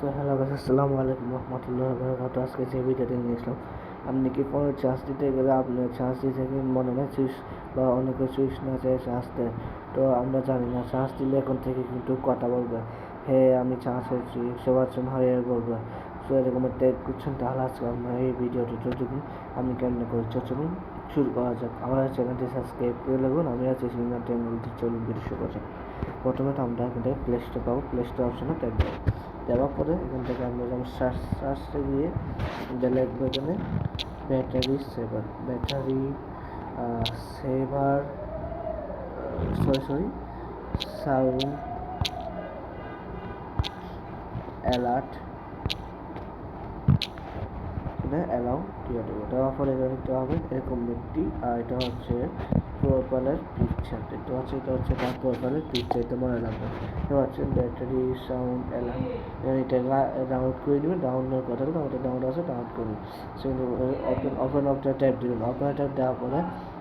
So hello guys, আসসালামু আলাইকুম রহমতুল্লাহি ওয়া বারাকাতুহু। আজকে যে ভিডিওটি নিয়ে আসলাম, আপনি কি ফোনে চার্জ দিতে গেলে আপনার চার্জ দিতে গিয়ে মনে নেয় সুইচ বা অনেকে সুইচ না চায় চার্জ দেয়। তো আমরা জানি না চার্জ দিলে এখন থেকে কিন্তু কথা বলবে, হে আমি চার্জ হয়েছি 100% হয়ে বলবে। সো এরকম একটা করছেন, তাহলে আজকে আমরা এই ভিডিওটি দেখুন আমি কেমনে করি। চলুন শুরু করা যাক। আমার চ্যানেলটি সাবস্ক্রাইব করে রাখুন। আমি আছি সিনিয়র চ্যানেলটি, চলুন ভিডিও শুরু করা যাক। প্রথমে তো আমরা এখান থেকে প্লে স্টোর পাবো, প্লে স্টোর অপশনে ট্যাপ দেবো। দেওয়ার পরে এখান থেকে আমরা যেমন সার্চে গিয়ে লিখবো এখানে battery saver sound alert allow দিয়ে দেবো। দেওয়ার পরে এখানে দেখতে পাবেন এরকম একটি, আর এটা হচ্ছে প্রোফাইলের পিকচার দেখতে পাচ্ছি, এটা হচ্ছে তার প্রোফাইলের পিকচার, এটা মনে রাখবেন। এটা হচ্ছে ব্যাটারি সাউন্ড অ্যালার্ম, এটা ডাউনলোড করে নেবেন। ডাউনলোড কথা বলতে আমাদের ডাউনলোড আছে, ডাউনলোড করুন। সেখানে ওপেন অফটা ট্যাপ দেবেন। ওপেন ট্যাপ দেওয়ার পরে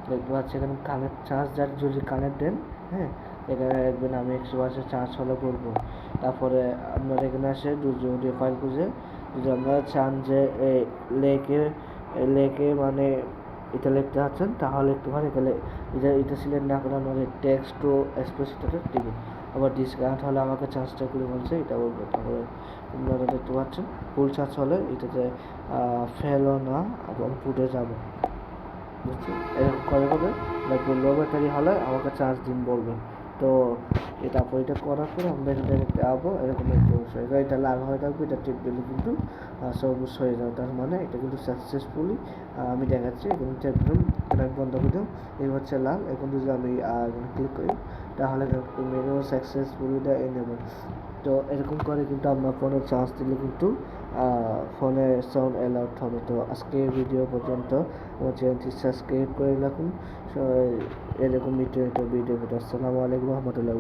দেখতে পাচ্ছি এখানে কানেক্ট চার্জার যদি কানেক্ট দেন, হ্যাঁ এখানে দেখবেন আমি 100% চার্জ হলে করবো। তারপরে আপনার এখানে আসে যদি ফাইল খুঁজে, যদি আপনারা চান যে লেকে মানে এটা লিখতে পারছেন, তাহলে একটুখানি এখানে এটা সিলেক্ট না করে আমাদের টেক্সট টু এক্সপ্রেসিটাতে দিবেন। আবার ডিসকাউন্ট হলে আমাকে চার্জটা করে বলছে এটা বলবো। তারপরে আপনারা দেখতে পাচ্ছেন ফুল চার্জ হলে এটাতে ফেলও না এবং ফুটে যাবে, বুঝছেন। এরকম করে লাগবে। লো ব্যাটারি হলে আমাকে চার্জ দিন বলবেন। তো তারপর এটা করার পরে আমরা এটা যাবো এরকম একটি অবশ্যই এটা লাল হয়ে থাকবে, এটা টিপ দিলে কিন্তু সবুজ হয়ে যাবে, তার মানে এটা কিন্তু সাকসেসফুলি আমি দেখাচ্ছি। এখানে টিপ দিলাম, এটা বন্ধ করে দিলাম, এই হচ্ছে লাল। এখন যদি আমি ক্লিক করি তাহলে মেনু সাকসেসফুলি এনেবল। তো এরকম করে কিন্তু আপনার ফোনে চার্জ দিলে কিন্তু ফোনে সাউন্ড অ্যালার্ট হবে। তো আজকে ভিডিও পর্যন্ত আমার চ্যানেলটি সাবস্ক্রাইব করে রাখুন। এরকম ভিডিও। আসসালামু আলাইকুম রহমতুল্লাহ।